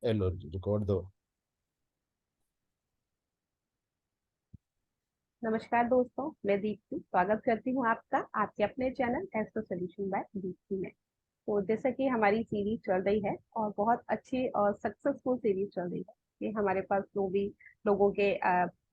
लो record दो। नमस्कार दोस्तों, मैं दीप्ति स्वागत करती हूँ आपका आपके अपने channel astro solution bye Deepti में। तो जैसा कि हमारी सीरीज चल रही है और बहुत अच्छी और सक्सेसफुल सीरीज चल रही है कि हमारे पास जो भी लोगों के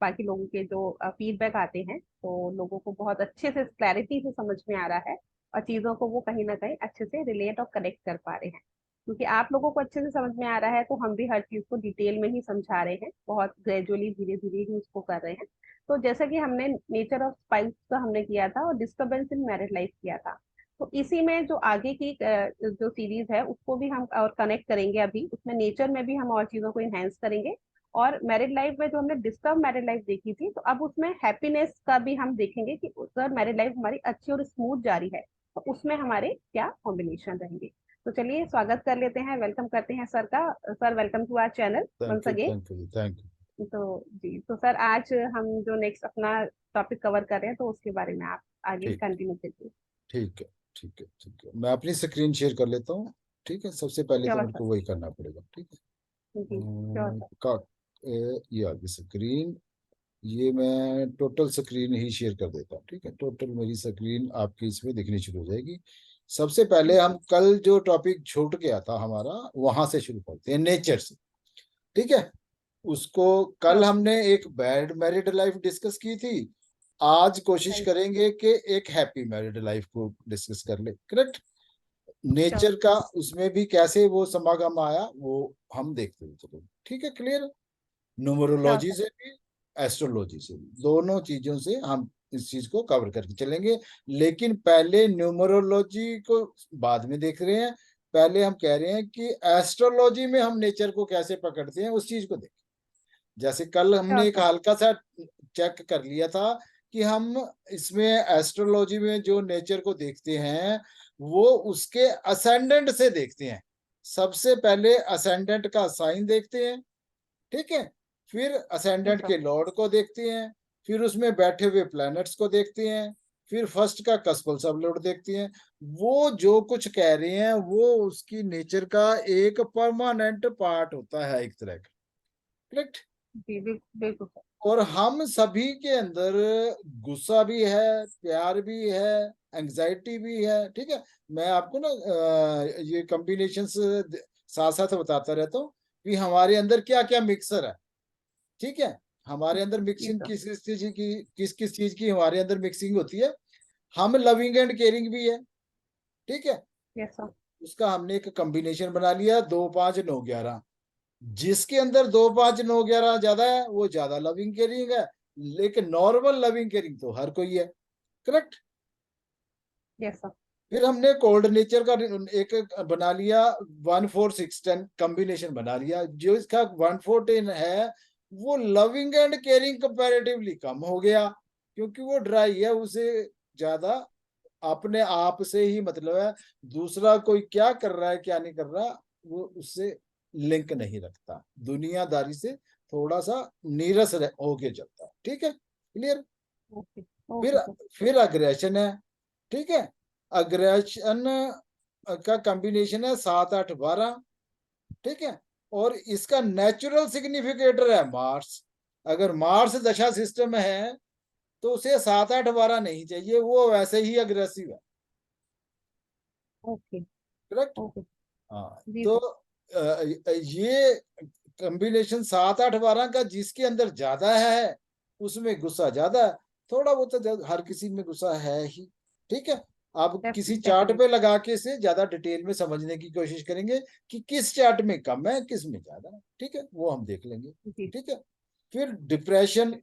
बाकी लोगों के जो फीडबैक आते हैं, तो लोगों को बहुत अच्छे से क्लैरिटी से समझ में आ रहा है और चीज़ों को वो कहीं ना कहीं अच्छे से रिलेट और कनेक्ट कर पा रहे हैं। क्योंकि आप लोगों को अच्छे से समझ में आ रहा है, तो हम भी हर चीज़ को डिटेल में ही समझा रहे हैं, बहुत ग्रेजुअली धीरे धीरे ही उसको कर रहे हैं। तो जैसा कि हमने नेचर ऑफ स्पाइस का हमने किया था और डिस्टर्बेंस इन मैरिड लाइफ किया था, तो इसी में जो आगे की जो सीरीज है उसको भी हम और कनेक्ट करेंगे। अभी उसमें नेचर में भी हम और चीजों को इनहेंस करेंगे। और मैरिड लाइफ में जो हमने डिस्टर्ब मैरिड लाइफ देखी थी, तो अब उसमें हैप्पीनेस का भी हम देखेंगे कि अगर मैरिड लाइफ हमारी अच्छी और स्मूथ जा रही है तो उसमें हमारे क्या कॉम्बिनेशन रहेंगे। तो चलिए स्वागत कर लेते हैं, वेलकम करते हैं सर का। Sir, welcome to our channel once thank you, again. Thank you, thank you. तो जी, तो सर आज हम जो नेक्स्ट अपना टॉपिक कवर कर रहे हैं, तो उसके बारे में आप आगे ठीक, कंटिन्यू कीजिए। ठीक है, ठीक है, ठीक है, मैं अपनी स्क्रीन शेयर कर लेता हूँ। ठीक है, सबसे पहले तो श्योर मेरे सर। को वही करना पड़ेगा। ठीक है। जी श्योर सर। का ये आगे स्क्रीन, ये मैं टोटल स्क्रीन ही शेयर कर देता हूँ। ठीक है, टोटल मेरी स्क्रीन आपकी इसमें दिखनी शुरू हो जाएगी। सबसे पहले हम जी कल जो टॉपिक छूट गया था हमारा, वहां से शुरू करते हैं, नेचर से। ठीक है। उसको कल श्योर सर। हमने एक बैड मैरिड लाइफ डिस्कस की थी। आज कोशिश राइट। करेंगे कि एक हैप्पी मैरिड लाइफ को डिस्कस कर ले। करेक्ट। श्योर। नेचर का उसमें भी कैसे वो समागम आया वो हम देखते हुए चलो। ठीक है, क्लियर। Sure numerology sir. से भी एस्ट्रोलॉजी से भी, दोनों चीजों से हम इस चीज को कवर करके चलेंगे। लेकिन पहले न्यूमरोलॉजी को बाद में देख रहे हैं। पहले हम कह रहे हैं कि एस्ट्रोलॉजी में हम नेचर को कैसे पकड़ते हैं, उस चीज को देखें। जैसे कल हमने श्योर एक सर। हल्का सा चेक कर लिया था कि हम इसमें एस्ट्रोलॉजी में जो नेचर को देखते हैं वो उसके असेंडेंट से देखते हैं। सबसे पहले असेंडेंट का साइन देखते हैं। ठीक है। फिर जी असेंडेंट सर। के लॉर्ड को देखते हैं। फिर उसमें बैठे हुए प्लैनेट्स को देखते हैं। फिर फर्स्ट का कस्पल सब लॉर्ड देखते हैं। वो जो कुछ कह रहे हैं वो उसकी नेचर का एक परमानेंट पार्ट होता है, एक तरह का। करेक्ट। जी बिल्कुल बिल्कुल सर। और हम सभी के अंदर गुस्सा भी है, प्यार भी है, एंग्जाइटी भी है। ठीक है। मैं आपको ना ये कॉम्बिनेशन साथ साथ बताता रहता हूँ कि हमारे अंदर क्या क्या मिक्सर है। ठीक है। हमारे अंदर जी मिक्सिंग सर। किस किस चीज की हमारे अंदर मिक्सिंग होती है। हम लविंग एंड केयरिंग भी है। ठीक है। Yes sir. उसका हमने एक कॉम्बिनेशन बना लिया, 2 5 9 11। जिसके अंदर 2 5 9 11 ज्यादा है वो ज्यादा लविंग केयरिंग है। लेकिन नॉर्मल लविंग केयरिंग तो हर कोई है। करेक्ट। Yes sir. फिर हमने कोल्ड नेचर का एक बना लिया, 1 4 6 10 कॉम्बिनेशन बना लिया। जो इसका 1 4 10 है वो लविंग एंड केयरिंग कंपैरेटिवली कम हो गया, क्योंकि वो ड्राई है। उसे ज्यादा अपने आप से ही मतलब है। दूसरा कोई क्या कर रहा है क्या नहीं कर रहा वो उससे लिंक नहीं रखता। दुनियादारी से थोड़ा सा नीरस होके चलता है। ठीक है, क्लियर। ओके। फिर ओके सर। फिर अग्रेशन है। ठीक है। अग्रेशन का कॉम्बिनेशन है 7 8 12। ठीक है। और इसका नेचुरल सिग्निफिकेटर है मार्स। अगर मार्स दशा सिस्टम में है तो उसे 7 8 12 नहीं चाहिए, वो वैसे ही अग्रेसिव है। ओके। करेक्ट। ओके। हाँ, जी तो सर। ये कॉम्बिनेशन 7 8 12 का जिसके अंदर ज्यादा है उसमें गुस्सा ज्यादा है। थोड़ा बहुत तो हर किसी में गुस्सा है ही। ठीक है। आप किसी चार्ट डेफिनेट। पे लगा के से ज्यादा डिटेल में समझने की कोशिश करेंगे कि किस चार्ट में कम है किस में ज्यादा है। ठीक है, वो हम देख लेंगे। जी। ठीक है। फिर डिप्रेशन,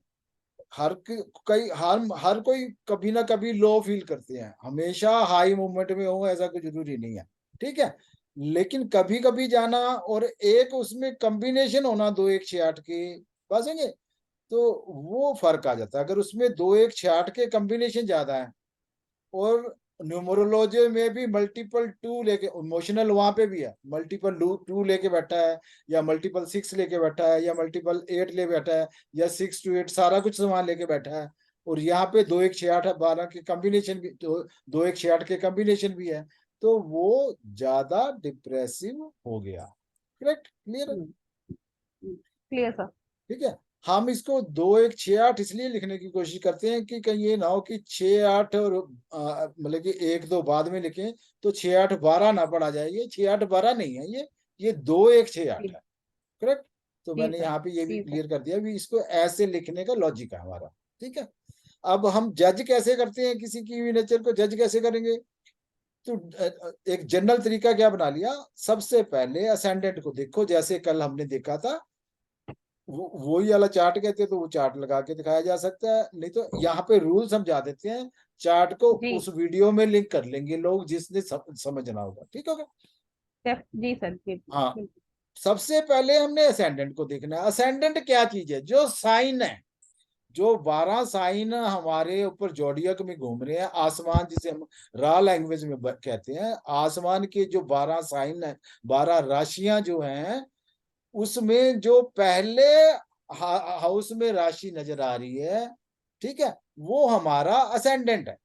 हर कोई कभी ना कभी लो फील करते हैं, हमेशा हाई मूवमेंट में हो ऐसा कोई जरूरी नहीं है। ठीक है। लेकिन कभी कभी जाना और एक उसमें कॉम्बिनेशन होना 2 1 6 8 के पास है, तो वो फर्क आ जाता है। अगर उसमें 2 1 6 8 के कॉम्बिनेशन ज्यादा है और न्यूमरोलॉजी में भी मल्टीपल टू लेके, इमोशनल वहां पे भी है, मल्टीपल टू लेके बैठा है या मल्टीपल 6 लेके बैठा है या मल्टीपल 8 ले बैठा है या 6 to 8 सारा कुछ सामान लेके बैठा है। और यहाँ पे 2 1 6 8 12 के कॉम्बिनेशन भी, तो 2 1 6 8 के कॉम्बिनेशन भी है, तो वो ज्यादा डिप्रेसिव हो गया। Correct, clear. Clear sir. ठीक है। हम इसको 2 1 6 8 इसलिए लिखने की कोशिश करते हैं कि कहीं ये ना हो कि 6 8 और मतलब कि 1 2 बाद में लिखें तो 6 8 12 ना पढ़ा जाए। ये 6 8 12 नहीं है, ये 2 1 6 8 जी है। करेक्ट। तो जी मैंने सर। यहाँ पे ये भी जी सर। क्लियर कर दिया भी इसको ऐसे लिखने का लॉजिक है हमारा। ठीक है। अब हम जज कैसे करते हैं, किसी की भी नेचर को जज कैसे करेंगे? तो एक जनरल तरीका क्या बना लिया, सबसे पहले असेंडेंट को देखो, जैसे कल हमने देखा था वो वही वाला चार्ट कहते हैं तो वो चार्ट लगा के दिखाया जा सकता है, नहीं तो यहाँ पे रूल समझा देते हैं। चार्ट को जी उस वीडियो में लिंक कर लेंगे लोग जिसने समझना होगा। ठीक होगा। जी सर, बिल्कुल हाँ। बिल्कुल। सबसे पहले हमने असेंडेंट को देखना है। असेंडेंट क्या चीज है? जो साइन है, जो 12 साइन हमारे ऊपर जोडियक में घूम रहे हैं, आसमान जिसे हम रॉ लैंग्वेज में कहते हैं, आसमान के जो 12 साइन है, 12 राशियां जो हैं, उसमें जो पहले हाउस में राशि नजर आ रही है, ठीक है, वो हमारा असेंडेंट है।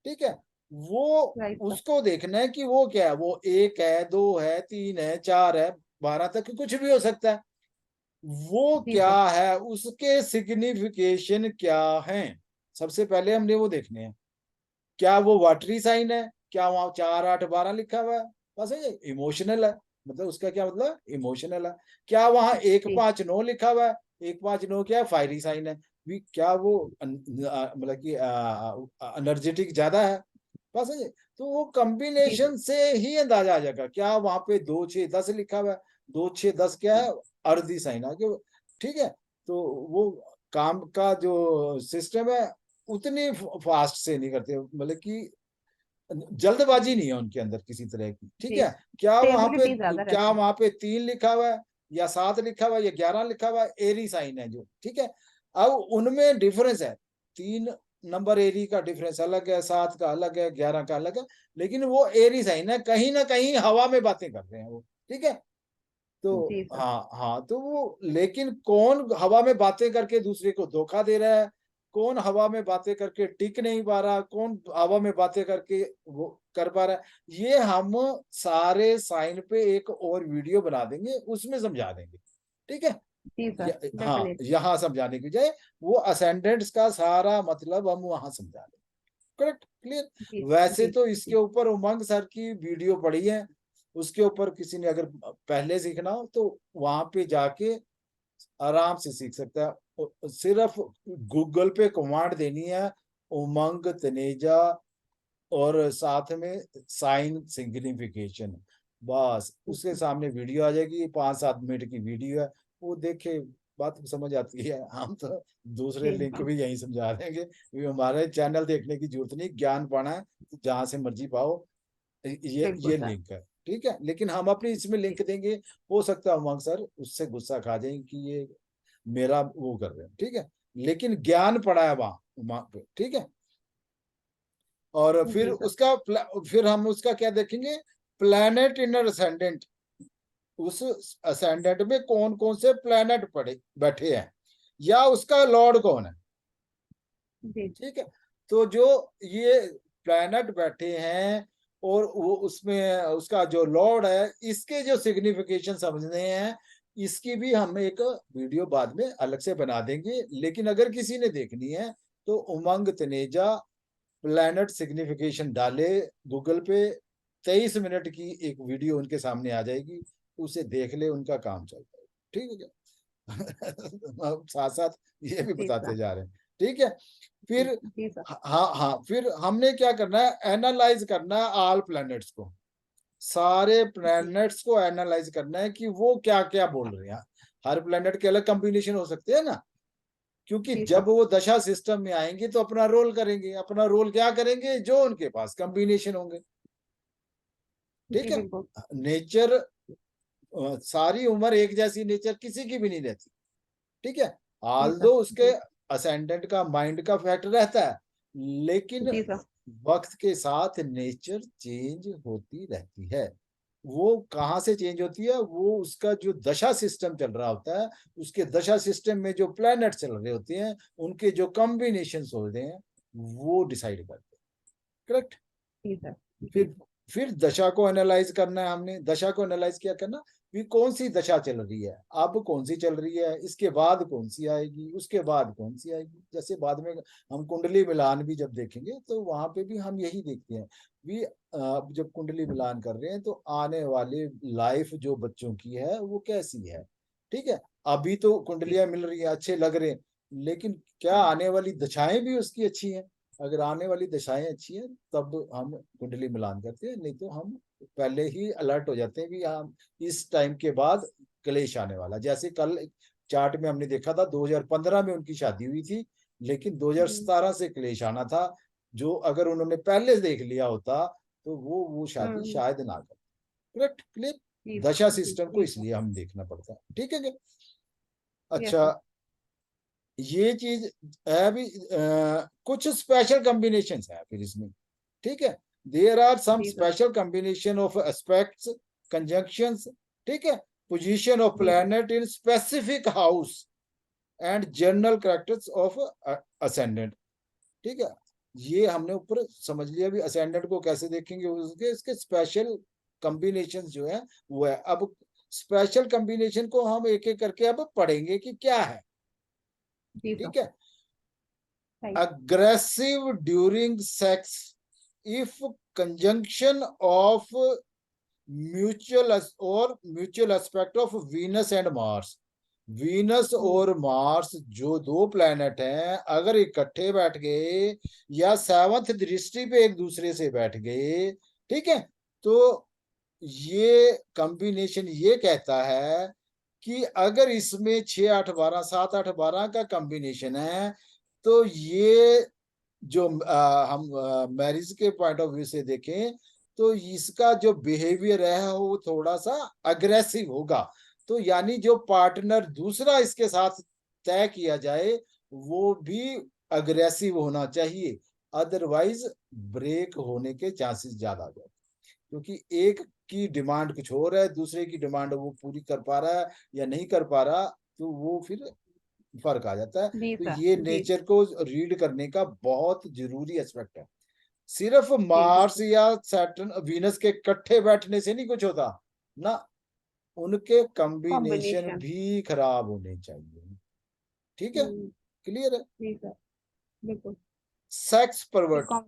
ठीक है। वो राइट सर। उसको देखना है कि वो क्या है, वो 1 है 2 है 3 है 4 है, 12 तक कुछ भी हो सकता है। वो जी क्या सर। है, उसके सिग्निफिकेशन क्या है, सबसे पहले हमने वो देखने हैं। क्या वो वाटरी साइन है? क्या वहां 4 8 12 लिखा हुआ है? बस ये इमोशनल है, मतलब उसका क्या मतलब, इमोशनल है। क्या वहां एक जी पांच नौ लिखा हुआ है? 1 5 9 क्या है? फायरी साइन है। भी क्या वो मतलब कि एनर्जेटिक ज्यादा है? बस ये। तो वो जी सर। कॉम्बिनेशन से ही अंदाजा आ जाएगा। क्या वहां पे 2 6 10 लिखा हुआ है? 2 6 10 क्या है? अर्धी साइन आगे। ठीक है। तो वो काम का जो सिस्टम है उतनी फास्ट से नहीं करते, मतलब कि जल्दबाजी नहीं है उनके अंदर किसी तरह की। ठीक जी, है। क्या वहां पे स्टेबिलिटी ज्यादा क्या रहती है। वहां पे 3 लिखा हुआ है या 7 लिखा हुआ है या 11 लिखा हुआ है? एरी साइन है जो। ठीक है। अब उनमें डिफरेंस है। 3 नंबर एरी का डिफरेंस अलग है, 7 का अलग है, 11 का अलग है, लेकिन वो एरी साइन है, कहीं ना कहीं हवा में बातें कर रहे हैं वो। ठीक है। तो जी सर। हाँ हाँ, तो वो लेकिन कौन हवा में बातें करके दूसरे को धोखा दे रहा है, कौन हवा में बातें करके टिक नहीं पा रहा, कौन हवा में बातें करके वो कर पा रहा है, ये हम सारे साइन पे एक और वीडियो बना देंगे, उसमें समझा देंगे। ठीक है। जी सर, हाँ, डेफिनेटली। यहाँ समझाने की बजाय वो असेंडेंट्स का सारा मतलब हम वहां समझा देंगे। करेक्ट। क्लियर। जी वैसे जी तो इसके जी। ऊपर उमंग सर की वीडियो पड़ी है, उसके ऊपर किसी ने अगर पहले सीखना हो तो वहां पे जाके आराम से सीख सकता है। सिर्फ गूगल पे कमांड देनी है, उमंग तनेजा, और साथ में साइन सिग्निफिकेशन, बस उसके सामने वीडियो आ जाएगी। 5 7 मिनट की वीडियो है, वो देखे, बात समझ आती है। हम तो दूसरे जी लिंक हाँ। भी यहीं समझा देंगे, हमारे चैनल देखने की जरूरत नहीं, ज्ञान पाना है तो जहां से मर्जी पाओ, बिल्कुल ये सर। लिंक है। ठीक है। लेकिन हम अपनी इसमें जी लिंक देंगे, हो सकता है उमंग सर उससे गुस्सा खा जाए कि ये मेरा वो कर रहे हैं। ठीक है। लेकिन ज्ञान पड़ा है वहां पे। ठीक है। और फिर जी सर। फिर हम उसका क्या देखेंगे, प्लैनेट इनर असेंडेंट। उस असेंडेंट में कौन कौन से प्लैनेट पड़े बैठे हैं, या उसका लॉर्ड कौन है। जी ठीक है। तो जो ये प्लैनेट बैठे हैं और वो उसमें उसका जो लॉर्ड है, इसके जो सिग्निफिकेशन समझने हैं, इसकी भी हम एक वीडियो बाद में अलग से बना देंगे। लेकिन अगर किसी ने देखनी है तो उमंग तनेजा प्लैनेट सिग्निफिकेशन डाले गूगल पे, 23 मिनट की एक वीडियो उनके सामने आ जाएगी, उसे देख ले, उनका काम चल जाएगा। ठीक है क्या? साथ साथ ये भी जी बताते सर। जा रहे हैं। ठीक है। जी फिर जी सर। हाँ हाँ, फिर हमने क्या करना है, एनालाइज करना है ऑल प्लैनेट्स को, सारे जी प्लैनेट्स को एनालाइज करना है कि वो क्या क्या बोल रहे हैं। हर प्लैनेट के अलग कॉम्बिनेशन हो सकते हैं ना, क्योंकि जी जब सर। वो दशा सिस्टम में आएंगे तो अपना रोल करेंगे। अपना रोल क्या करेंगे? जो उनके पास कॉम्बिनेशन होंगे। ठीक जी है। बिल्कुल। नेचर, सारी उम्र एक जैसी नेचर किसी की भी नहीं रहती। ठीक है। जी ऑल सर। दो उसके जी असेंडेंट का माइंड का फैक्ट रहता है, लेकिन जी सर। वक्त के साथ नेचर चेंज होती रहती है। वो कहाँ से चेंज होती है? वो उसका जो दशा सिस्टम चल रहा होता है, उसके दशा सिस्टम में जो प्लैनेट चल रहे होते हैं, उनके जो कॉम्बिनेशन होते हैं, वो डिसाइड करते हैं। करेक्ट। जी सर। जी फिर फिर दशा को एनालाइज करना है हमने। दशा को एनालाइज क्या करना, भी कौन सी दशा चल रही है, अब कौन सी चल रही है, इसके बाद कौन सी आएगी, उसके बाद कौन सी आएगी। जैसे बाद में हम कुंडली मिलान भी जब देखेंगे तो वहां पे भी हम यही देखते हैं भी जब कुंडली मिलान कर रहे हैं तो आने वाली लाइफ जो बच्चों की है वो कैसी है। ठीक है, अभी तो जी। कुंडलियां मिल रही है, अच्छे लग रहे हैं, लेकिन क्या आने वाली दशाएं भी उसकी अच्छी हैं। अगर आने वाली दशाएं अच्छी हैं तब हम कुंडली मिलान करते हैं, नहीं तो हम पहले ही अलर्ट हो जाते हैं भी हम इस टाइम के बाद क्लेश आने वाला। जैसे कल चार्ट में हमने देखा था 2015 में उनकी शादी हुई थी, लेकिन 2017 से क्लेश आना था, जो अगर उन्होंने पहले देख लिया होता तो वो शादी हम्म। शायद ना कर। Correct, clear. जी दशा सर, जी सिस्टम को जी सर। इसलिए हम देखना पड़ता है, ठीक है क्या। यस अच्छा, सर। ये चीज है भी कुछ स्पेशल कॉम्बिनेशन है फिर इसमें। ठीक है, देयर आर सम जी sir. Special combination of aspects, conjunctions. ठीक है, पोजीशन ऑफ जी sir. Planet in specific house and general characters of ascendant. ठीक है, ये हमने ऊपर समझ लिया भी असेंडेंट को कैसे देखेंगे, उसके इसके स्पेशल कॉम्बिनेशन जो है वो है। अब स्पेशल कॉम्बिनेशन को हम एक एक करके अब पढ़ेंगे कि क्या है। जी सर। ठीक है, right. aggressive during sex if conjunction of mutual aspect of Venus and Mars। Venus और मार्स जो दो प्लैनेट हैं अगर इकट्ठे बैठ गए या सेवंथ दृष्टि पे एक दूसरे से बैठ गए, ठीक है, तो ये कॉम्बिनेशन ये कहता है कि अगर इसमें 6 8 12 7 8 12 का कॉम्बिनेशन है तो ये जो हम मैरिज के पॉइंट ऑफ व्यू से देखें तो इसका जो बिहेवियर है वो थोड़ा सा अग्रेसिव होगा। तो यानी जो पार्टनर दूसरा इसके साथ तय किया जाए वो भी अग्रेसिव होना चाहिए, अदरवाइज ब्रेक होने के चांसेस ज्यादा हो जाते हैं। क्योंकि एक की डिमांड कुछ और है, दूसरे की डिमांड वो पूरी कर पा रहा है या नहीं कर पा रहा, तो वो फिर फर्क आ जाता है। जी तो सर। ये जी नेचर को रीड करने का बहुत जरूरी एस्पेक्ट है। सिर्फ जी मार्स बिल्कुल। या सैटर्न वीनस के इकट्ठे बैठने से नहीं कुछ होता ना, उनके कॉम्बिनेशन कॉम्बिनेशन। भी खराब होने चाहिए। ठीक है, क्लियर है। जी सर। बिल्कुल। सेक्स ये परवर्ट, कॉम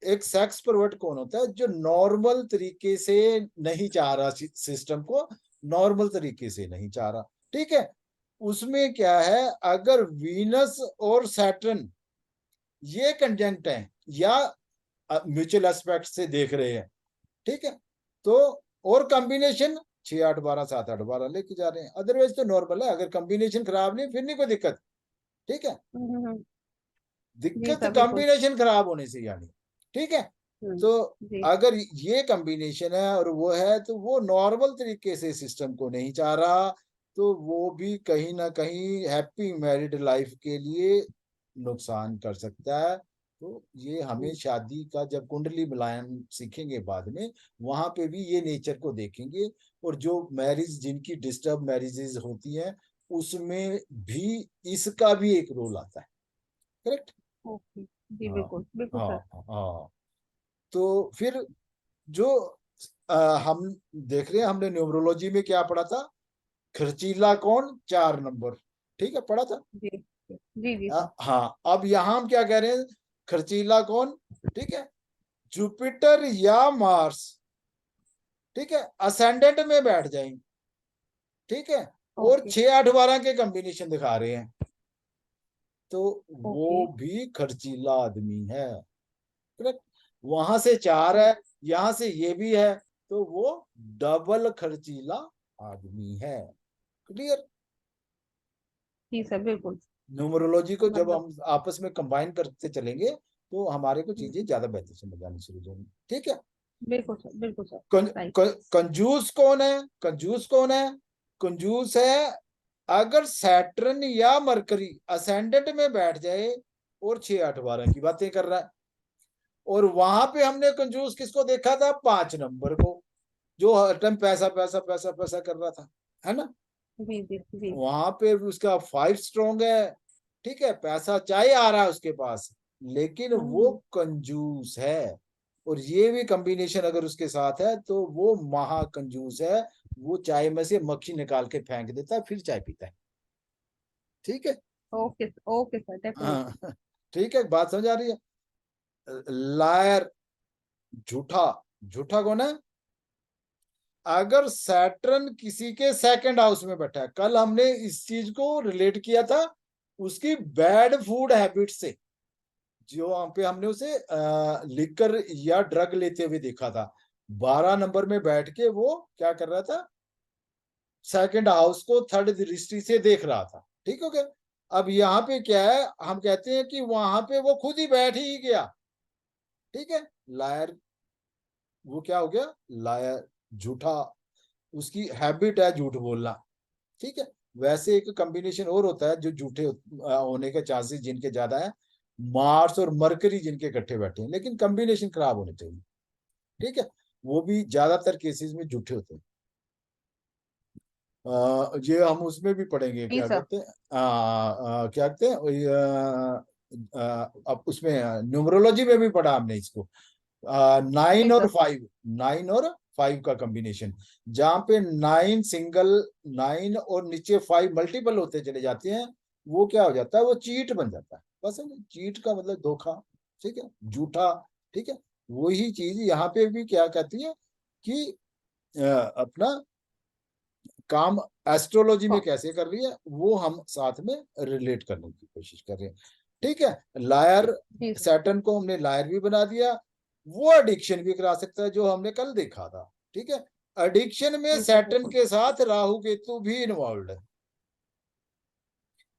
एक सेक्स परवर्ट कौन होता है, जो नॉर्मल तरीके से नहीं चाह रहा, सिस्टम को नॉर्मल तरीके से नहीं चाह रहा। ठीक है, उसमें क्या है, अगर वीनस और सैटर्न ये कंजंक्ट हैं या म्यूचुअल एस्पेक्ट से देख रहे हैं, ठीक है, तो और कॉम्बिनेशन 6 8 12 7 8 12 लेके जा रहे हैं, अदरवाइज तो नॉर्मल है। अगर कॉम्बिनेशन खराब नहीं फिर नहीं कोई दिक्कत। ठीक है, जी दिक्कत सर बिल्कुल। कॉम्बिनेशन खराब होने से यानी। ठीक है, हम्म। तो जी। अगर ये कॉम्बिनेशन है और वो है तो वो नॉर्मल तरीके से सिस्टम को नहीं चाह रहा, तो वो भी कहीं ना कहीं हैप्पी मैरिड लाइफ के लिए नुकसान कर सकता है। तो ये हमें शादी का जब कुंडली मिलान सीखेंगे बाद में, वहां पे भी ये नेचर को देखेंगे। और जो मैरिज जिनकी डिस्टर्ब मैरिजेज होती हैं उसमें भी इसका भी एक रोल आता है। करेक्ट। ओके। जी हाँ बिल्कुल बिल्कुल सर। हाँ हाँ। तो फिर जो हम देख रहे हैं, हमने न्यूमरोलॉजी में क्या पढ़ा था, खर्चीला कौन, 4 नंबर। ठीक है, पढ़ा था। जी जी जी सर। हाँ, अब यहां हम क्या कह रहे हैं, खर्चीला कौन, ठीक है, जुपिटर या मार्स, ठीक है, असेंडेंट में बैठ जाएंगे। ठीक है, और ओके 6 8 12 के कॉम्बिनेशन दिखा रहे हैं, तो ओके। वो भी खर्चीला आदमी है। करेक्ट, वहां से 4 है, यहां से ये भी है, तो वो डबल खर्चीला आदमी है। क्लियर। जी सर बिल्कुल। न्यूमरोलॉजी को जब मतलब हम आपस में कंबाइन करते चलेंगे तो हमारे को चीजें ज्यादा बेहतर समझ आनी शुरू हो जाएंगी। ठीक है, बिल्कुल सर बिल्कुल सर। राइट। कंजूस कौन है, कंजूस कौन है, कंजूस है अगर सैटर्न या मरकरी असेंडेंट में बैठ जाए और 6 8 12 की बातें कर रहा है। और वहां पे हमने कंजूस किसको देखा था, 5 नंबर को, जो हर टाइम पैसा पैसा पैसा पैसा कर रहा था, है ना। जी जी जी। वहां पे उसका 5 स्ट्रॉन्ग है। ठीक है, पैसा चाहे आ रहा है उसके पास, लेकिन वो हम्म। कंजूस है। और ये भी कॉम्बिनेशन अगर उसके साथ है तो वो महा कंजूस है, वो चाय में से मक्खी निकाल के फेंक देता है, फिर चाय पीता है। ठीक है। Okay okay sir, definitely. हाँ ठीक है, बात समझ आ रही है। लायर, झूठा। झूठा कौन है? अगर सैटर्न किसी के सेकंड हाउस में बैठा है, कल हमने इस चीज को रिलेट किया था उसकी बैड फूड हैबिट से, जो वहां पे हमने उसे लिकर या ड्रग लेते हुए देखा था। 12 नंबर में बैठ के वो क्या कर रहा था? सेकंड हाउस को थर्ड दृष्टि से देख रहा था। ठीक हो गया। अब यहाँ पे क्या है, हम कहते हैं कि वहां पे वो खुद ही बैठ ही गया। ठीक है। लायर, वो क्या हो गया? लायर, झूठा। उसकी हैबिट है झूठ बोलना। ठीक है। वैसे एक कॉम्बिनेशन और होता है जो झूठे होने के चांसेस जिनके ज्यादा है, मार्स और मरकरी जिनके इकट्ठे बैठे हैं, लेकिन कॉम्बिनेशन खराब होने चाहिए। ठीक है। वो भी ज्यादातर केसेस में झूठे होते हैं। ये हम उसमें भी पढ़ेंगे, जी क्या सर। कहते हैं, क्या कहते हैं, अब उसमें न्यूमरोलॉजी में भी पढ़ा हमने इसको। जी नाइन और सर। फाइव, 9 और 5 का कॉम्बिनेशन, जहां पे 9 सिंगल, 9 और नीचे 5 मल्टीपल होते चले जाते हैं, वो क्या हो जाता है? वो चीट बन जाता है। बस चीट का मतलब धोखा। ठीक है, झूठा। ठीक है। वही चीज यहाँ पे भी क्या कहती है कि अपना काम एस्ट्रोलॉजी में कौ- कैसे कर रही है, वो हम साथ में रिलेट करने की कोशिश कर रहे हैं। ठीक है। लायर, जी सर। सैटर्न को हमने लायर भी बना दिया। वो एडिक्शन भी करा सकता है, जो हमने कल देखा था। ठीक है। एडिक्शन में जी सर, सैटर्न बिल्कुल। के साथ राहु केतु भी इन्वॉल्व है।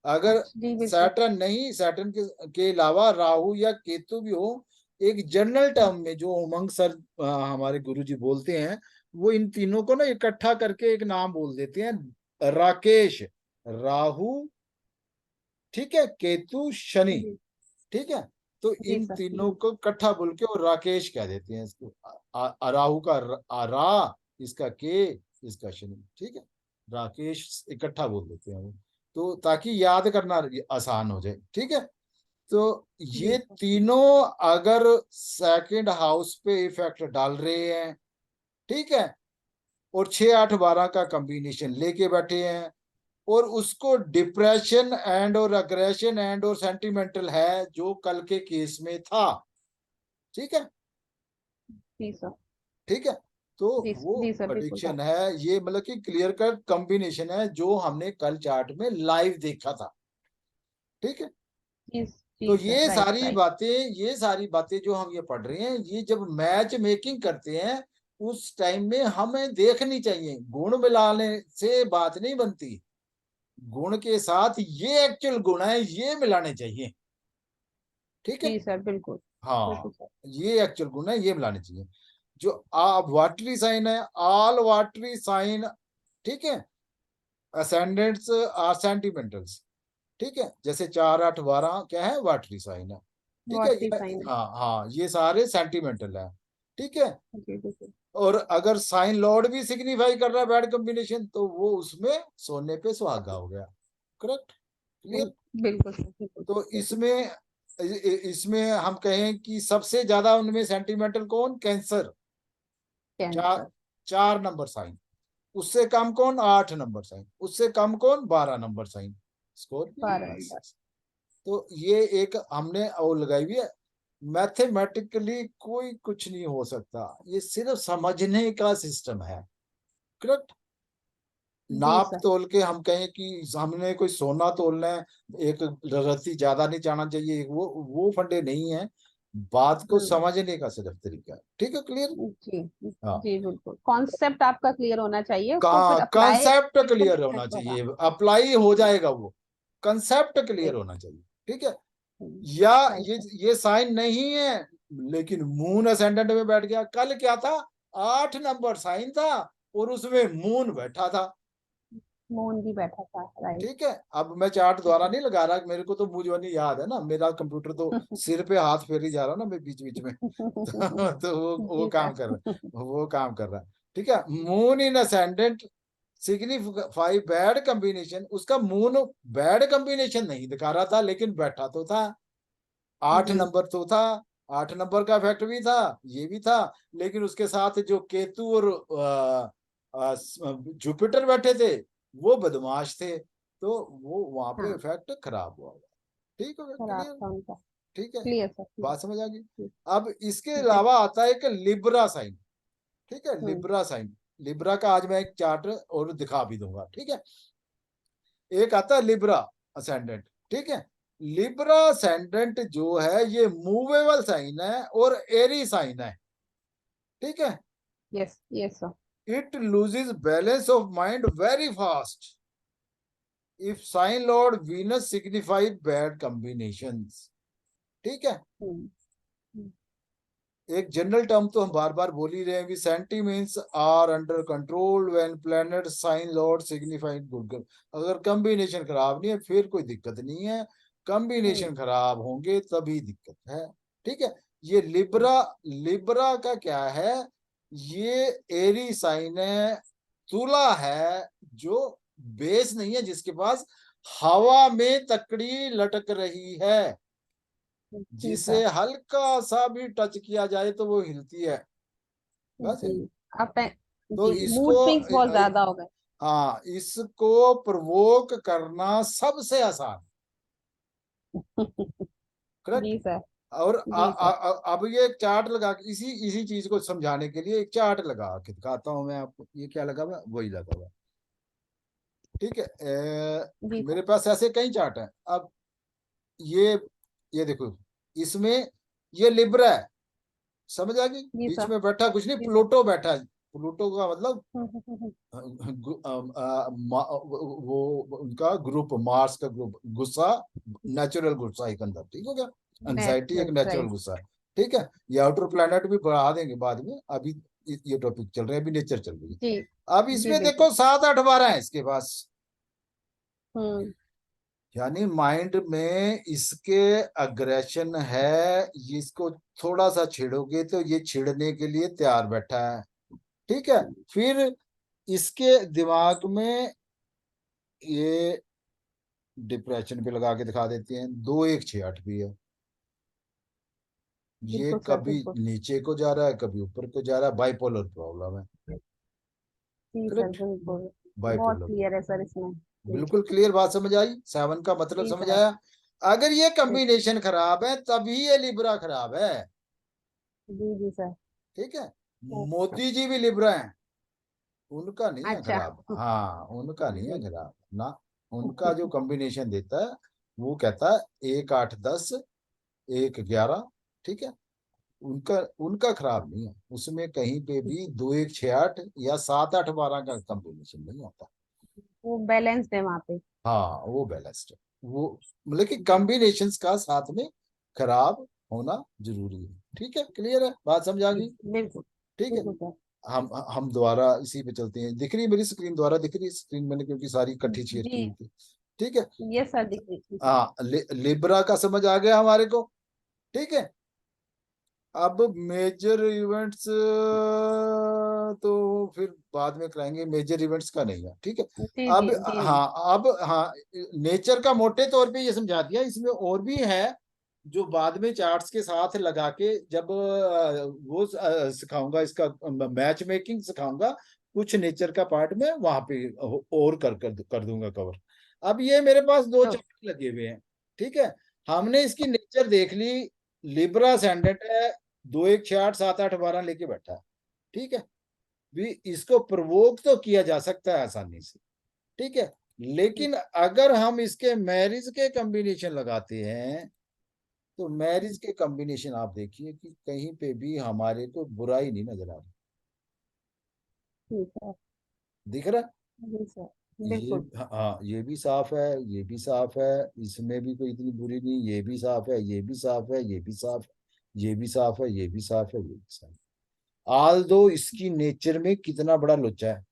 अगर अच्छा, जी बिल्कुल। सैटर्न नहीं, सैटर्न के अलावा राहु या केतु भी हो, एक जनरल टर्म में जो उमंग सर हमारे गुरुजी बोलते हैं, वो इन तीनों को ना इकट्ठा करके एक नाम बोल देते हैं, राकेश। राहु, ठीक है, केतु, शनि। जी। ठीक है। तो जी इन सर। तीनों जी। को इकट्ठा बोल के और राकेश कह देते हैं इसको। राहु का रा, इसका के, इसका शनि। ठीक है। राकेश इकट्ठा बोल देते हैं वो, तो ताकि याद करना आसान हो जाए। ठीक है। तो जी ये सर। तीनों अगर सेकंड हाउस पे इफेक्ट डाल रहे हैं, ठीक है, और 6 8 12 का कॉम्बिनेशन लेके बैठे हैं, और उसको डिप्रेशन एंड और अग्रेशन एंड और सेंटिमेंटल है, जो कल के केस में था। ठीक है। जी सर। ठीक है। तो जी वो जी सर, बिल्कुल सर। एडिक्शन है, ये मतलब कि क्लियर कट कॉम्बिनेशन है जो हमने कल चार्ट में लाइव देखा था। ठीक है। जी तो जी सर, ये राइट सारी राइट। बातें, ये सारी बातें जो हम ये पढ़ रहे हैं, ये जब मैच मेकिंग करते हैं उस टाइम में हमें देखनी चाहिए। गुण मिलाने से बात नहीं बनती, गुण के साथ ये एक्चुअल गुण है ये मिलाने चाहिए। ठीक है। जी सर, बिल्कुल। बिल्कुल हाँ, सर। ये एक्चुअल गुण है ये मिलाने चाहिए। जो आप वाटरी साइन है, ऑल वाटरी साइन, ठीक है, असेंडेंट्स आर सेंटिमेंटल्स। ठीक है। जैसे 4 8 12 क्या है? वाटरी साइन है। ठीक है। बहुत ही फाइन है। हाँ हाँ, ये सारे सेंटिमेंटल है। ठीक है। जी बिल्कुल। और अगर साइन लॉर्ड भी सिग्निफाई कर रहा है बैड कॉम्बिनेशन, तो वो उसमें सोने पे सुहागा हो गया। Correct, clear. बिल्कुल सर, बिल्कुल तो बिल्कुल। इसमें इसमें हम कहें कि सबसे ज्यादा उनमें सेंटिमेंटल कौन? कैंसर। चार, कैंसर। 4 number sign. उससे कम कौन? 8 नंबर साइन। उससे कम कौन? 12 number sign. Scorpio, 12 number. Pisces। तो ये एक हमने और लगाई हुई है। मैथमेटिकली कोई कुछ नहीं हो सकता, ये सिर्फ समझने का सिस्टम है। करेक्ट। जी नाप सर। तोल के हम कहें कि हमने कोई सोना तोलना है, एक रत्ती ज्यादा नहीं जाना चाहिए, वो फंडे नहीं है। बात को हम्म। समझने का सिर्फ तरीका है। ठीक है, क्लियर। जी। हाँ, जी बिल्कुल, कॉन्सेप्ट आपका क्लियर होना चाहिए, उसको फिर का अप्लाई कंसेप्ट बिल्कुल क्लियर होना डिफरेंट होगा। चाहिए, अप्लाई हो जी। जाएगा वो। कंसेप्ट क्लियर जी। होना चाहिए। ठीक है। या राइट ये सर। ये साइन नहीं है, लेकिन मून असेंडेंट में बैठ गया। कल क्या था? 8 नंबर साइन था और उसमें मून बैठा था। मोहन जी बैठा था, राइट। ठीक है। अब मैं चार्ट द्वारा नहीं लगा रहा, मेरे को तो मुझे याद है ना, मेरा कंप्यूटर तो सिर पे हाथ फेर ही जा रहा ना मैं बीच बीच में। तो वो जी काम सर। कर रहा, वो काम कर रहा है। ठीक है। Moon in ascendant signify bad combination, उसका मून बैड कॉम्बिनेशन नहीं दिखा रहा था, लेकिन बैठा तो था। आठ जी। नंबर तो था, 8 नंबर का इफेक्ट भी था, ये भी था। लेकिन उसके साथ जो केतु और जुपिटर बैठे थे, वो बदमाश थे, तो वो वहां पे हाँ, इफेक्ट खराब हुआ होगा। ठीक हो गया, खराब क्लियर? था उनका। ठीक है, क्लियर सर, क्लियर। बात समझ आ गई। ठीक। अब इसके जी। अलावा आता है एक लिब्रा साइन। ठीक है, हम्म। लिब्रा साइन, लिब्रा का आज मैं एक चार्ट और दिखा भी दूंगा। ठीक है, एक आता है लिब्रा असेंडेंट। ठीक है, लिब्रा असेंडेंट जो है ये मूवेबल साइन है और एरी साइन है। ठीक है, yes, yes sir. It loses balance of mind very fast if sign lord Venus signified bad combinations. ठीक है, हम्म। हम्म। एक जनरल टर्म तो हम बार बार बोल ही रहे हैं, भी sentiments are under control when planet sign lord signified good. अगर कॉम्बिनेशन खराब नहीं है फिर कोई दिक्कत नहीं है, हम्म। कॉम्बिनेशन खराब होंगे तभी दिक्कत है। ठीक है, ये लिब्रा, लिब्रा का क्या है, ये एरी साइन है, तुला है, जो बेस नहीं है, जिसके पास हवा में तकड़ी लटक रही है, जी जिसे सर। हल्का सा भी टच किया जाए तो वो हिलती है। बस जी। अब तो जी, इसको मूड स्विंग्स बहुत ज्यादा हो गए। हाँ, इसको प्रवोक करना सबसे आसान। करेक्ट। जी सर। और जी सर। अब ये एक चार्ट लगा के इसी इसी चीज को समझाने के लिए एक चार्ट लगा के दिखाता हूं मैं आपको। ये क्या लगा हुआ है? वही लगा हुआ है। ठीक है, जी सर। मेरे पास ऐसे कई चार्ट हैं। अब ये ये देखो, इसमें ये लिब्रा है, समझ आ गई? जी बीच सर। में बैठा कुछ नहीं, जी सर। प्लूटो बैठा है। प्लूटो का मतलब हम्म। वो उनका ग्रुप, मार्स का ग्रुप, गुस्सा, नेचुरल गुस्सा एक अंदर। ठीक हो गया, एंजाइटी एक नेचुरल नेचुरल राइट। गुस्सा है। ठीक है, ये आउटर प्लैनेट भी बढ़ा देंगे बाद में, अभी ये टॉपिक चल रहे हैं, अभी नेचर चल रही है। जी। अब जी इसमें बिल्कुल। देखो 7 8 12 है इसके पास, हम्म। यानी माइंड में इसके अग्रेशन है, इसको थोड़ा सा छेड़ोगे तो ये छिड़ने के लिए तैयार बैठा है। ठीक है, फिर इसके दिमाग में ये डिप्रेशन पे लगा के दिखा देते हैं, 2 1 6 8 भी है। ये बिल्कुल सर, कभी बिल्कुल। नीचे को जा रहा है कभी ऊपर को जा रहा है, बाइपोलर प्रॉब्लम है। जी सर, करेक्ट, बिल्कुल। बहुत बाइपोलर क्लियर है सर इसमें। जी। बिल्कुल क्लियर, बात समझ आई, 7 का मतलब जी समझ सर। आया। अगर ये जी। कॉम्बिनेशन खराब है तभी ये लिब्रा खराब है। जी। जी सर। ठीक है, ओ, मोदी जी भी लिब्रा हैं, उनका नहीं है अच्छा। खराब, हाँ उनका नहीं है जी। खराब ना। उनका जो कॉम्बिनेशन देता है वो कहता है 1 8 10, 1 11। ठीक है, उनका उनका खराब नहीं है, उसमें कहीं पे भी 2 1 6 8 या 7 8 12 का कॉम्बिनेशन नहीं आता। वो बैलेंस्ड है वहां पे। हाँ वो बैलेंस्ड है, वो मतलब कि जी। कॉम्बिनेशंस का साथ में खराब होना जरूरी है। ठीक है, क्लियर है, बात समझ आ जी गई? बिल्कुल। ठीक है, बिल्कुल सर। हम दोबारा इसी पे चलते हैं। दिख रही है मेरी स्क्रीन? द्वारा दिख रही है स्क्रीन, मैंने क्योंकि सारी इकट्ठी शेयर की जी। हुई थी। ठीक है, यस सर, दिख रही थी। हाँ लिब्रा का समझ आ गया हमारे को। ठीक है, अब मेजर इवेंट्स तो फिर बाद में कराएंगे, मेजर इवेंट्स का नहीं है। ठीक है, जी अब जी जी। हाँ नेचर का मोटे तौर पे ये समझा दिया, इसमें और भी है जो बाद में चार्ट्स के साथ लगा के जब वो सिखाऊंगा, इसका मैच मेकिंग सिखाऊंगा, कुछ नेचर का पार्ट में वहां पे और कर दूंगा कवर। अब ये मेरे पास दो ओ, चार्ट लगे हुए हैं। ठीक है, हमने इसकी नेचर देख ली, लिब्रा असेंडेंट है, 2 1 6 8 7 8 12 लेके बैठा है। ठीक है, भी इसको प्रवोक तो किया जा सकता है आसानी से। ठीक है, लेकिन अगर हम इसके मैरिज के कॉम्बिनेशन लगाते हैं तो मैरिज के कॉम्बिनेशन आप देखिए कि कहीं पे भी हमारे को बुराई नहीं नजर आ रही। ठीक है। दिख रहा है? जी सर। ये बिल्कुल। हाँ, ये भी साफ है, ये भी साफ है, इसमें भी कोई इतनी बुरी नहीं, ये भी साफ है, ये भी साफ है, ये भी साफ है, ये भी साफ है, ये भी साफ है, ये भी साफ है। आल दो इसकी नेचर में कितना बड़ा लोचा है,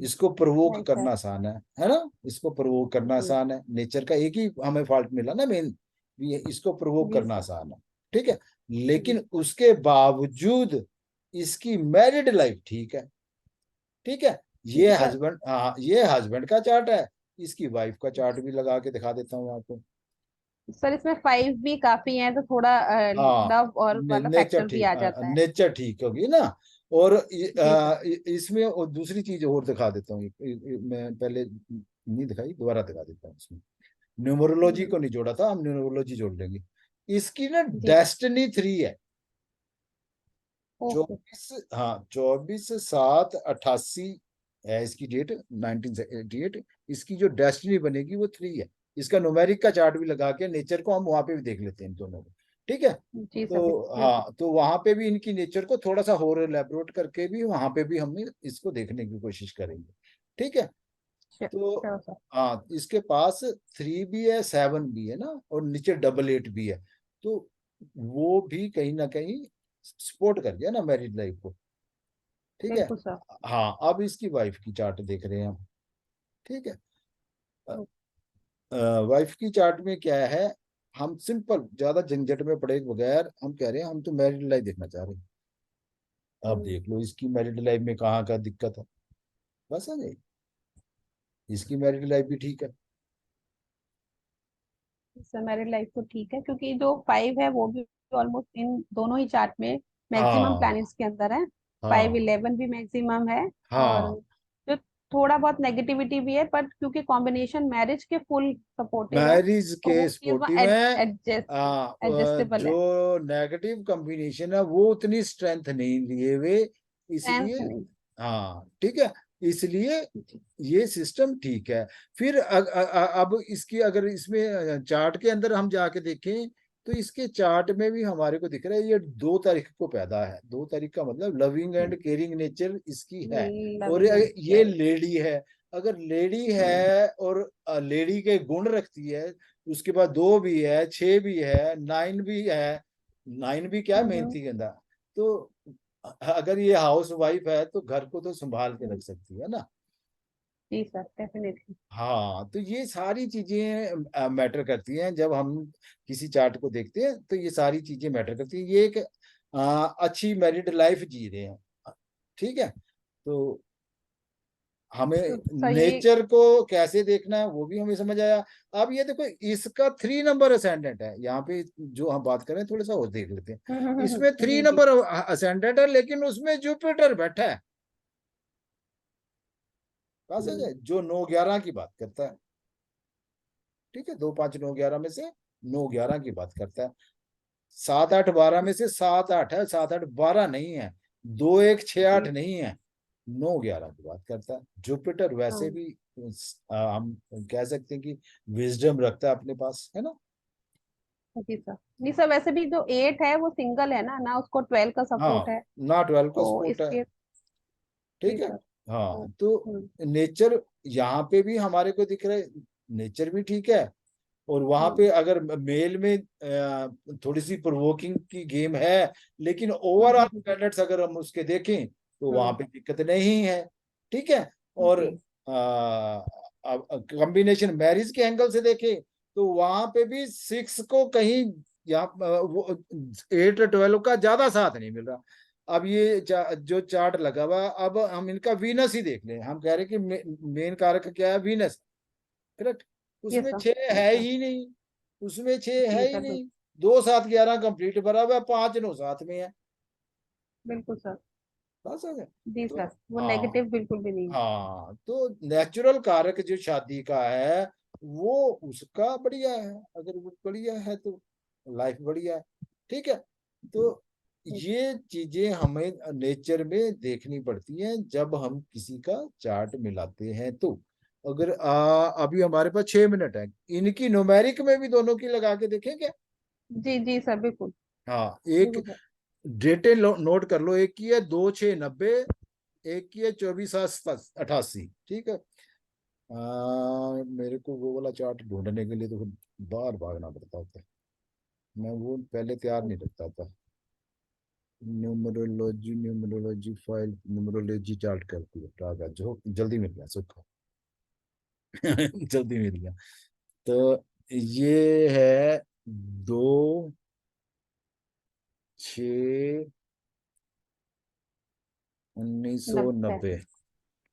इसको प्रवोक राइट सर। करना आसान है ना? इसको प्रवोक करना जी। आसान है, नेचर का एक ही हमें फॉल्ट मिला ना मेन, ये इसको प्रवोक जी करना सर। आसान है। ठीक है, जी। लेकिन उसके बावजूद इसकी मैरिड लाइफ ठीक है। ठीक है, जी ये सर। हस्बैंड, हाँ ये हस्बैंड का चार्ट है, इसकी वाइफ का चार्ट भी लगा के दिखा देता हूँ आपको। सर इसमें 5 भी काफी है तो थोड़ा हाँ लव और वाला नेचर फैक्टर भी ठीक, आ जाता है। नेचर ठीक होगी ना, और जी सर। इसमें और दूसरी चीज और दिखा देता हूँ, मैं पहले नहीं दिखाई, दोबारा दिखा देता हूँ। इसमें न्यूमरोलॉजी को नहीं जोड़ा था, हम न्यूमरोलॉजी जोड़ लेंगे। इसकी ना जी सर। डेस्टिनी 3 है। ओके। 24, हाँ 24/7/88 है इसकी डेट, 1988। इसकी जो डेस्टिनी बनेगी वो 3 है। इसका न्यूमेरिक का चार्ट भी लगा के नेचर को हम वहां पे भी देख लेते हैं इन दोनों को, ठीक है। जी सर, तो बिल्कुल। हाँ, तो वहां पे भी इनकी नेचर को थोड़ा सा और एलेबोरेट करके भी वहां पे भी हम इसको देखने की कोशिश करेंगे, ठीक है। तो श्योर सर। हाँ, इसके पास 3 भी है, 7 भी है ना, और नीचे 88 भी है। तो वो भी कहीं ना कहीं सपोर्ट कर गया ना मैरिड लाइफ को, ठीक है। बिल्कुल सर। हाँ, अब इसकी वाइफ की चार्ट देख रहे हैं हम, ठीक है। वाइफ की चार्ट में क्या है, हम सिंपल ज्यादा झंझट में पड़े बगैर हम कह रहे हैं हम तो मैरिड लाइफ देखना चाह रहे हैं। अब हम्म, देख लो इसकी मैरिड लाइफ में कहाँ का दिक्कत है, बस है नहीं। इसकी मैरिड लाइफ भी ठीक है। सर मैरिड लाइफ तो ठीक है, क्योंकि जो 5 है वो भी ऑलमोस्ट इन दोनों ही चार्ट में मैक्सिमम हाँ प्लैनेट्स के अंदर है। फाइव हाँ 11 भी मैक्सिमम है। और हाँ, जो थोड़ा बहुत नेगेटिविटी भी है, बट क्योंकि कॉम्बिनेशन मैरिज के फुल सपोर्टिव है, मैरिज तो के वो चीज स्पोर्टिव है। एडजस्टेबल है। जो नेगेटिव कॉम्बिनेशन है वो उतनी स्ट्रेंथ नहीं लिए हुए, सेंस इसलिए नहीं। हाँ ठीक है, इसलिए जी। ये सिस्टम ठीक है। फिर अब इसकी अगर इसमें चार्ट के अंदर हम जाके देखें तो इसके चार्ट में भी हमारे को दिख रहा है ये 2 तारीख को पैदा है। 2 तारीख का मतलब लविंग एंड केयरिंग नेचर इसकी है। और लविंग एंड ये केयरिंग। लेडी है, अगर लेडी है और लेडी के गुण रखती है, उसके बाद 2 भी है, 6 भी है, 9 भी है। 9 भी क्या है, मेहनती गंदा। तो अगर ये हाउस वाइफ है तो घर को तो संभाल के रख सकती है ना। जी सर, डेफिनेटली। हाँ, तो ये सारी चीजें मैटर करती हैं जब हम किसी चार्ट को देखते हैं, तो ये सारी चीजें मैटर करती हैं। ये एक अच्छी मैरिड लाइफ जी रहे हैं, ठीक है। तो हमें तो सर ये। नेचर को कैसे देखना है वो भी हमें समझ आया। अब ये देखो, इसका 3 नंबर असेंडेंट है यहाँ पे, जो हम बात करें थोड़ा सा और देख लेते हैं। इसमें थ्री जी जी। नंबर असेंडेंट है, लेकिन उसमें जुपिटर बैठा है, पास है हम्म, जो 9/11 की बात करता है, ठीक है। 2 5 9 11 में से 9/11 की बात करता है। 7 8 12 में से 7 8 है, 7 8 12 नहीं है। 2 1 6 8 जी। नहीं है, 9/11 की बात करता है। जुपिटर वैसे हाँ भी हम कह सकते हैं कि विजडम रखता है अपने पास, है ना। जी सर। नहीं सर, वैसे भी जो 8 है वो सिंगल है ना, ना उसको 12 का सपोर्ट हाँ, है। ना 12 का तो सपोर्ट है, इसलिए। जी ठीक है। सर। तो हाँ, तो नेचर यहाँ पे भी हमारे को दिख रहा है, नेचर भी ठीक है। और वहां पे हम्म, अगर मेल में थोड़ी सी प्रोवोकिंग की गेम है, लेकिन हम्म, ओवरऑल प्लैनेट्स अगर हम उसके देखें तो वहां हम्म, पे दिक्कत नहीं है, ठीक है। और जी। कॉम्बिनेशन मैरिज के एंगल से देखें तो वहां पे भी 6 को कहीं यहाँ वो 8 12 का ज्यादा साथ नहीं मिल रहा। अब ये जो चार्ट लगा हुआ, अब हम इनका वीनस ही देख लें। हम कह रहे हैं कि मेन कारक क्या है, वीनस, करेक्ट। यस उसमें सर। 6 यस है सर। ही नहीं, उसमें 6 जी है ही सर, नहीं। 2 7 11 कंप्लीट भरा हुआ है, 5 9 साथ में है, बिल्कुल सर। बस है। जी तो सर, वो हाँ, नेगेटिव बिल्कुल भी नहीं है। हाँ, तो नेचुरल कारक जो शादी का है वो उसका बढ़िया है, अगर वो बढ़िया है तो लाइफ बढ़िया है, ठीक है। तो जी ये चीजें हमें नेचर में देखनी पड़ती हैं जब हम किसी का चार्ट मिलाते हैं। तो अगर अभी हमारे पास 6 मिनट है, इनकी न्यूमेरिक में भी दोनों की लगा के देखें क्या। जी जी सर, बिल्कुल। हाँ, एक बिल्कुल सर। डेटें नोट कर लो, एक की है 2 6 90, एक की है 24 7 88, ठीक है। मेरे को वो वाला चार्ट ढूंढने के लिए तो फिर बाहर भागना पड़ता होता है, मैं वो पहले तैयार नहीं रखता था। Numerology, numerology file, numerology chart करती है जो जल्दी मिल गया सुख। जल्दी मिल गया। तो ये है 2 6 उन्नीस सौ 90।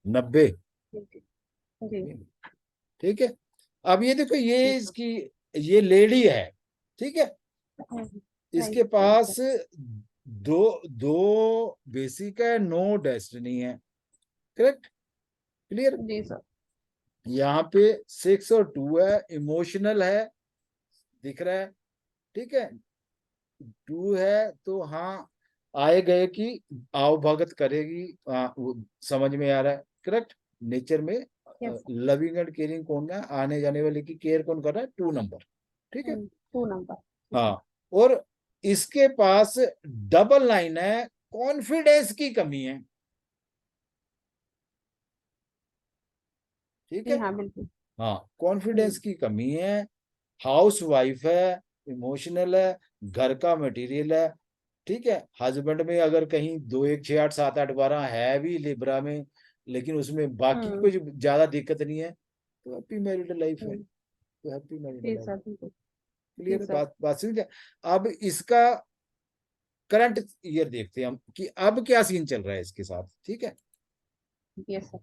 नब्बे 90, जी जी। जी। ठीक है। अब ये देखो, जी ये सर। इसकी ये लेडी है, ठीक है। इसके राइट, राइट पास सर। दो दो बेसिक है, नो डेस्टिनी है। Correct, clear. जी सर। यहाँ पे 6 और 2 है, इमोशनल है, दिख रहा है। ठीक है, 2 है तो हाँ, आए गए की आओ भगत करेगी, वो समझ में आ रहा है। करेक्ट, नेचर में yes sir. Loving and caring कौन है, आने जाने वाले की केयर कौन कर रहा है, 2 नंबर। ठीक है। 2 नंबर। ठीक है। हाँ, और इसके पास डबल लाइन है, कॉन्फिडेंस की कमी है। ठीक जी है, हाँ बिल्कुल। हाँ, कॉन्फिडेंस हम्म की कमी है, हाउस वाइफ है, इमोशनल है, घर का मटेरियल है। ठीक है, हस्बैंड में अगर कहीं 2 1 6 8 7 8 12 है भी लिब्रा में, लेकिन उसमें बाकी हम्म कुछ ज्यादा दिक्कत नहीं है, तो हैप्पी मैरिड लाइफ है, हम्म, तो हैप्पी मैरिड जी लाइफ। सर बिल्कुल। जी क्लियर है, सर। बात समझ गया। अब इसका करंट ईयर देखते हैं हम कि अब क्या सीन चल रहा है इसके साथ। ठीक है, यस सर।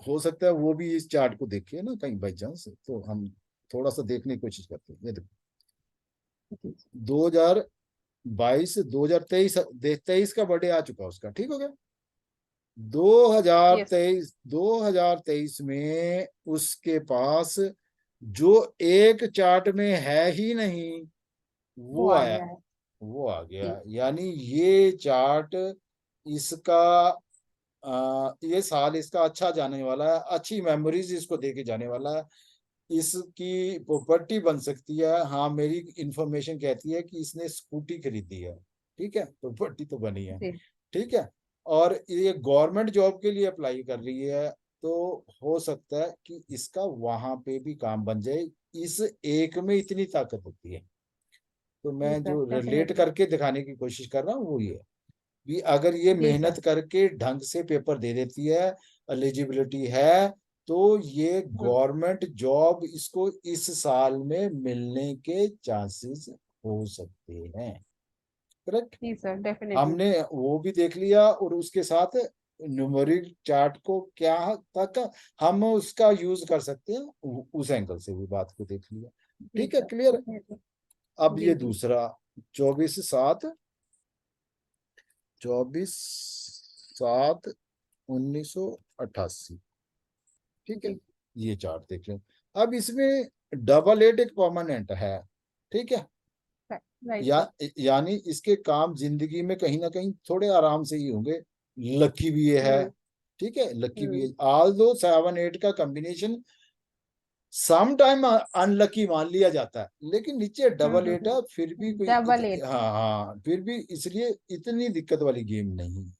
हो सकता है वो भी इस चार्ट को देखे ना कहीं बाई चांस, तो हम थोड़ा सा देखने की कोशिश करते हैं। ये देखो, जी सर। 2022 2023 23 का बर्थडे आ चुका उसका। ठीक हो गया, 2023 यस। 2023 में उसके पास जो एक चार्ट में है ही नहीं, वो वो आ आया, गया है। वो आ जी। गया। यानी ये चार्ट इसका, ये साल इसका अच्छा जाने वाला है, अच्छी मेमोरीज इसको देके जाने वाला है। इसकी प्रॉपर्टी बन सकती है। हाँ, मेरी इंफॉर्मेशन कहती है कि इसने स्कूटी खरीदी है। ठीक है, प्रॉपर्टी तो बनी है। जी। ठीक है, और ये गवर्नमेंट जॉब के लिए अप्लाई कर रही है, तो हो सकता है कि इसका वहां पे भी काम बन जाए। इस एक में इतनी ताकत होती है, तो जी मैं सर जो रिलेट डेफिनेटली। करके दिखाने की कोशिश कर रहा हूँ वो ये है कि अगर ये जी सर। मेहनत करके ढंग से पेपर दे देती है, एलिजिबिलिटी है, तो ये हम्म गवर्नमेंट जॉब इसको इस साल में मिलने के चांसेस हो सकते हैं। करेक्ट, जी सर डेफिनेटली। हमने वो भी देख लिया, और उसके साथ न्यूमेरिक चार्ट को क्या तक हम उसका यूज कर सकते हैं, उस एंगल से भी बात को देख लिया। जी ठीक है, सर क्लियर। डेफिनेटली। अब जी ये जी। दूसरा, 24/7/1988। ठीक है, जी। ये चार्ट देख लें। अब इसमें डबल एट एक परमानेंट है। ठीक है, राइट या सर। यानी इसके काम जिंदगी में कहीं ना कहीं थोड़े आराम से ही होंगे। लकी भी ये है। हम्म ठीक है, लकी भी हम्म है, ऑल दो 7 8 का कॉम्बिनेशन सम टाइम अनलकी मान लिया जाता है, लेकिन नीचे डबल एट है, फिर भी कोई डबल एट। हाँ हाँ, फिर भी इसलिए इतनी दिक्कत वाली गेम नहीं है।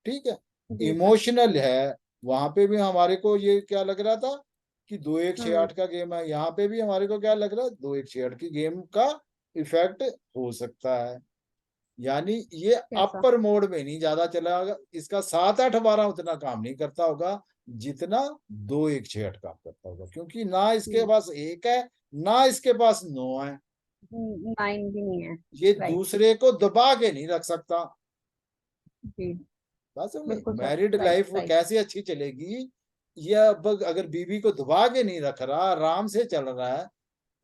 ठीक है, जी सर। इमोशनल है। वहां पे भी हमारे को ये क्या लग रहा था कि 2 1 6 8 हम्म का गेम है, यहाँ पे भी हमारे को क्या लग रहा है, 2 1 6 8 की गेम का इफेक्ट हो सकता है। यानी ये यस सर। अपर मोड में नहीं ज्यादा चला, इसका 7 8 12 उतना काम नहीं करता होगा जितना 2 1 6 8 काम करता होगा, क्योंकि ना इसके जी। पास एक है, ना इसके पास 9 है। 9 भी नहीं है। ये राइट। दूसरे को दबा के नहीं रख सकता। जी बात समझे, बिल्कुल sir. Married right life right. कैसे अच्छी चलेगी, ये अब अगर बीवी को दबा के नहीं रख रहा, आराम से चल रहा है,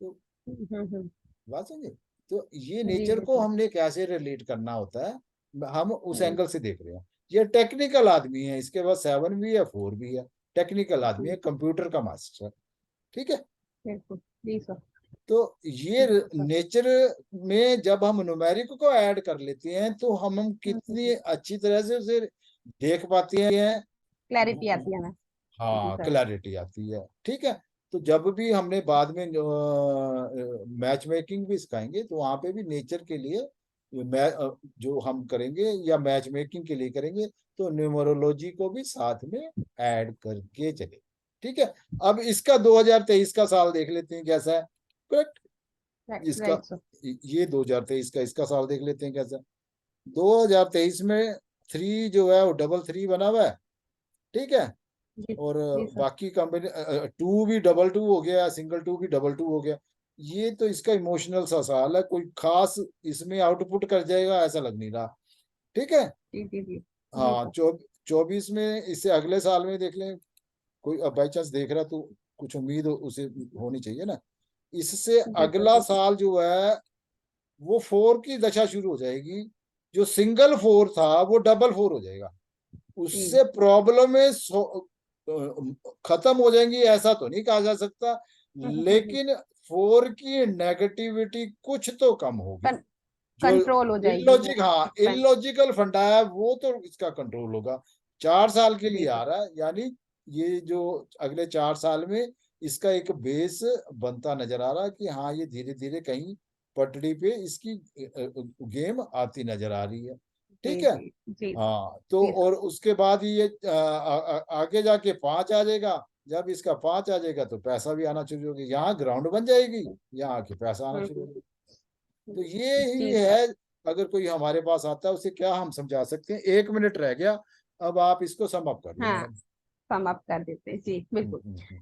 तो हम्म। बात समझे। तो ये जी नेचर को बिल्कुल। हमने कैसे रिलेट करना होता है, हम उस हम्म, एंगल से देख रहे हैं। ये टेक्निकल आदमी है, इसके पास 7 भी है, 4 भी है, टेक्निकल आदमी है, जी कंप्यूटर का मास्टर। ठीक है, बिल्कुल। जी सर। तो ये बिल्कुल सर। नेचर में जब हम न्यूमेरिक को ऐड कर लेते हैं, तो हम कितनी अच्छी तरह से उसे देख पाते हैं। क्लैरिटी आती है ना। जी हाँ, सर। क्लैरिटी आती है। ठीक है, तो जब भी हमने बाद में मैच मेकिंग भी सिखाएंगे, तो वहां पे भी नेचर के लिए जो हम करेंगे या मैच मेकिंग के लिए करेंगे, तो न्यूमरोलॉजी को भी साथ में ऐड करके चले। ठीक है, अब इसका 2023 का साल देख लेते हैं कैसा है। करेक्ट, राइट इसका राइट सर। ये 2023 का इसका साल देख लेते हैं कैसा है। 2023 में 3 जो है वो डबल 3 बना हुआ है। ठीक है, जी। और जी सर। बाकी कंपनी 2 भी डबल 2 हो गया, सिंगल 2 भी डबल 2 हो गया। ये तो इसका इमोशनल सा साल है, कोई खास इसमें आउटपुट कर जाएगा ऐसा लग नहीं रहा। ठीक है, जी जी जी। जी हाँ, सर। 24 में इससे अगले साल में देख लें, कोई अब बाई चांस देख रहा तो कुछ उम्मीद उसे होनी चाहिए ना। इससे जी सर अगला बिल्कुल। साल जो है वो 4 की दशा शुरू हो जाएगी, जो सिंगल 4 था वो डबल 4 हो जाएगा। उससे प्रॉब्लमें खत्म हो जाएंगी ऐसा तो नहीं कहा जा सकता, लेकिन 4 की नेगेटिविटी कुछ तो कम होगी। जो कंट्रोल हो जाएगी वो। इलॉजिक, हाँ एक्सपेंस। इलॉजिकल फंडा है वो तो इसका कंट्रोल होगा। 4 साल के लिए जी आ रहा है, यानी ये जो अगले 4 साल में इसका एक बेस बनता नजर आ रहा है कि हाँ ये धीरे धीरे कहीं पटड़ी पे इसकी गेम आती नजर आ रही है। ठीक जी है। जी जी सर। हाँ तो जी सर। और उसके बाद ये आगे जाके 5 आ जाएगा। जब इसका 5 आ जाएगा तो पैसा भी आना शुरू होगी, यहाँ ग्राउंड बन जाएगी, यहाँ आके पैसा आना शुरू होगा। तो ये ही जी सर। है। अगर कोई हमारे पास आता है उसे क्या हम समझा सकते हैं। 1 मिनट रह गया, अब आप इसको सम अप कर लो हाँ, मैडम। सम अप कर देते हैं जी, बिल्कुल। हम्म।